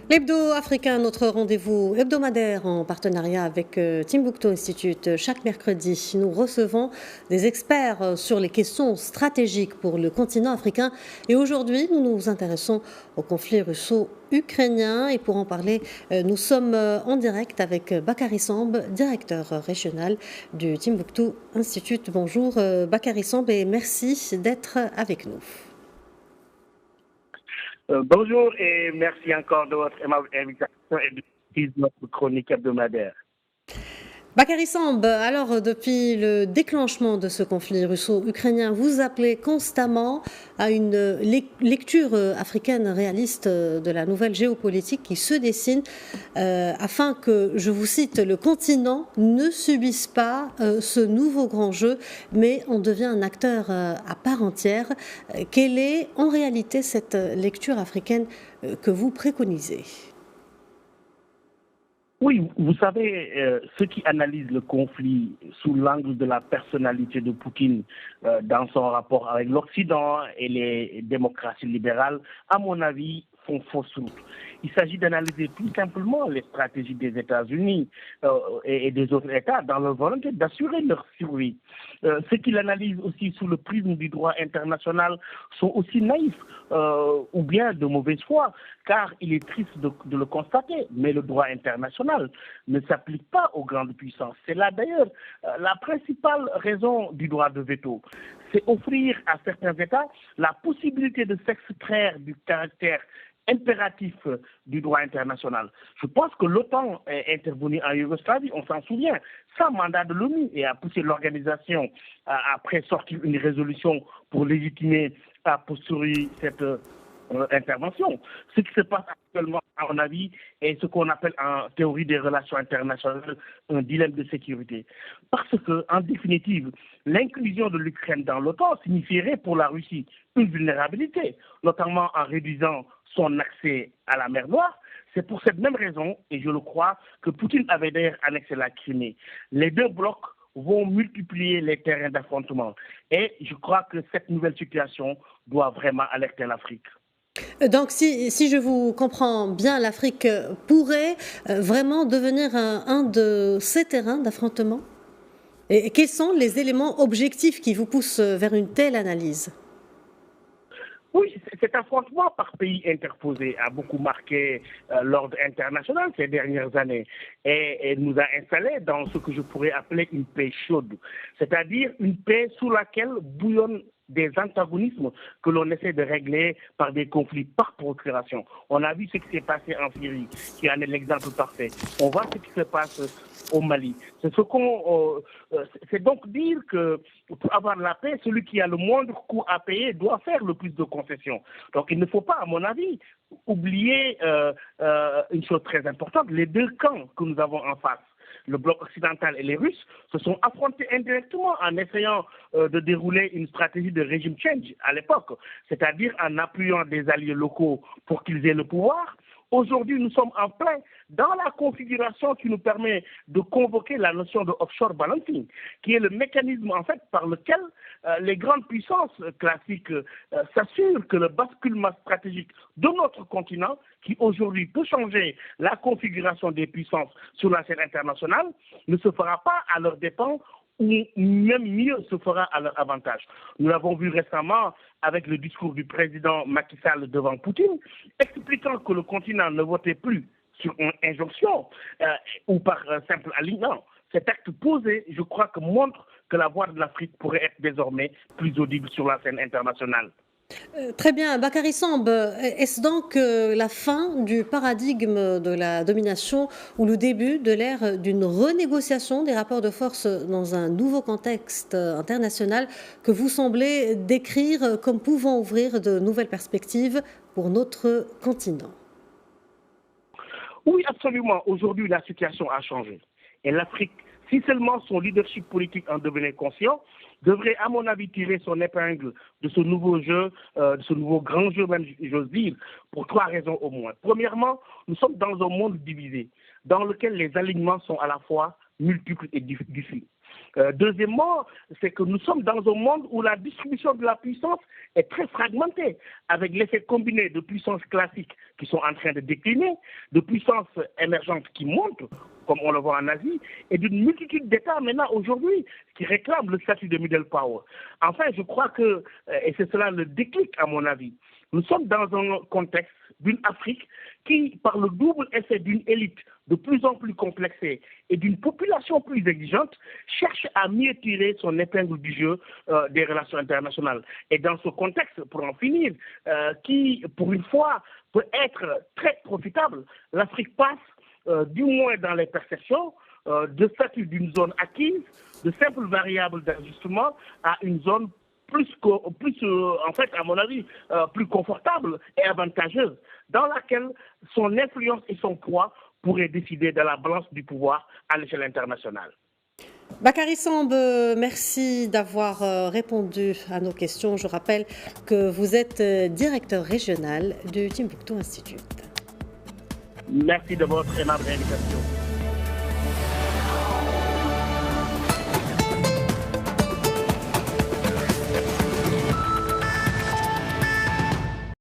L'Hebdo africain, notre rendez-vous hebdomadaire en partenariat avec Timbuktu Institute. Chaque mercredi, nous recevons des experts sur les questions stratégiques pour le continent africain. Et aujourd'hui, nous nous intéressons au conflit russo-ukrainien. Et pour en parler, nous sommes en direct avec Bakary Samb, directeur régional du Timbuktu Institute. Bonjour Bakary Samb et merci d'être avec nous. Bonjour et merci encore de votre invitation et de notre chronique hebdomadaire. Bakary Samb, alors depuis le déclenchement de ce conflit russo-ukrainien, vous appelez constamment à une lecture africaine réaliste de la nouvelle géopolitique qui se dessine afin que, je vous cite, le continent ne subisse pas ce nouveau grand jeu, mais on devient un acteur à part entière. Quelle est en réalité cette lecture africaine que vous préconisez ? Oui, vous savez, ceux qui analysent le conflit sous l'angle de la personnalité de Poutine dans son rapport avec l'Occident et les démocraties libérales, à mon avis, font fausse route. Il s'agit d'analyser tout simplement les stratégies des États-Unis et des autres États dans leur volonté d'assurer leur survie. Ceux qui l'analysent aussi sous le prisme du droit international sont aussi naïfs ou bien de mauvaise foi, car il est triste de le constater, mais le droit international ne s'applique pas aux grandes puissances. C'est là d'ailleurs la principale raison du droit de veto. C'est offrir à certains États la possibilité de s'extraire du caractère impératif du droit international. Je pense que l'OTAN est intervenue en Yougoslavie, on s'en souvient, sans mandat de l'ONU et a poussé l'organisation après sortir une résolution pour légitimer a posteriori cette intervention. Ce qui se passe actuellement, à mon avis, est ce qu'on appelle en théorie des relations internationales un dilemme de sécurité. Parce que, en définitive, l'inclusion de l'Ukraine dans l'OTAN signifierait pour la Russie une vulnérabilité, notamment en réduisant son accès à la mer Noire. C'est pour cette même raison, et je le crois, que Poutine avait d'ailleurs annexé la Crimée. Les deux blocs vont multiplier les terrains d'affrontement. Et je crois que cette nouvelle situation doit vraiment alerter l'Afrique. Donc, si je vous comprends bien, l'Afrique pourrait vraiment devenir un de ces terrains d'affrontement ? Et quels sont les éléments objectifs qui vous poussent vers une telle analyse ? Oui, cet affrontement par pays interposé a beaucoup marqué l'ordre international ces dernières années et nous a installés dans ce que je pourrais appeler une paix chaude, c'est-à-dire une paix sous laquelle bouillonnent des antagonismes que l'on essaie de régler par des conflits par procuration. On a vu ce qui s'est passé en Syrie, qui en est l'exemple parfait. On voit ce qui se passe au Mali. C'est donc dire que pour avoir la paix, celui qui a le moindre coût à payer doit faire le plus de concessions. Donc il ne faut pas, à mon avis, oublier une chose très importante, les deux camps que nous avons en face. Le bloc occidental et les Russes se sont affrontés indirectement en essayant de dérouler une stratégie de régime change à l'époque, c'est-à-dire en appuyant des alliés locaux pour qu'ils aient le pouvoir. Aujourd'hui, nous sommes en plein dans la configuration qui nous permet de convoquer la notion de offshore balancing, qui est le mécanisme en fait par lequel les grandes puissances classiques s'assurent que le basculement stratégique de notre continent, qui aujourd'hui peut changer la configuration des puissances sur la scène internationale, ne se fera pas à leurs dépens ou même mieux se fera à leur avantage. Nous l'avons vu récemment avec le discours du président Macky Sall devant Poutine, expliquant que le continent ne votait plus sur une injonction ou par simple alignement. Cet acte posé, je crois, que montre que la voix de l'Afrique pourrait être désormais plus audible sur la scène internationale. Très bien, Bakary Samb, est-ce donc la fin du paradigme de la domination ou le début de l'ère d'une renégociation des rapports de force dans un nouveau contexte international que vous semblez décrire comme pouvant ouvrir de nouvelles perspectives pour notre continent ? Oui, absolument. Aujourd'hui, la situation a changé. Et l'Afrique, si seulement son leadership politique en devenait conscient, devrait, à mon avis, tirer son épingle de ce nouveau jeu, de ce nouveau grand jeu, même, j'ose dire, pour trois raisons au moins. Premièrement, nous sommes dans un monde divisé, dans lequel les alignements sont à la fois multiples et difficiles. Deuxièmement, c'est que nous sommes dans un monde où la distribution de la puissance est très fragmentée, avec l'effet combiné de puissances classiques qui sont en train de décliner, de puissances émergentes qui montent, comme on le voit en Asie, et d'une multitude d'États maintenant aujourd'hui qui réclament le statut de middle power. Enfin, je crois que, et c'est cela le déclic à mon avis, nous sommes dans un contexte d'une Afrique qui, par le double effet d'une élite de plus en plus complexée et d'une population plus exigeante, cherche à mieux tirer son épingle du jeu des relations internationales. Et dans ce contexte, pour en finir, qui, pour une fois, peut être très profitable, l'Afrique passe, du moins dans les perceptions, de statut d'une zone acquise, de simples variables d'ajustement, à une zone en fait, à mon avis, plus confortable et avantageuse, dans laquelle son influence et son poids pourraient décider de la balance du pouvoir à l'échelle internationale. Bakary Samb, merci d'avoir répondu à nos questions. Je rappelle que vous êtes directeur régional du Timbuktu Institute. Merci de votre aimable invitation.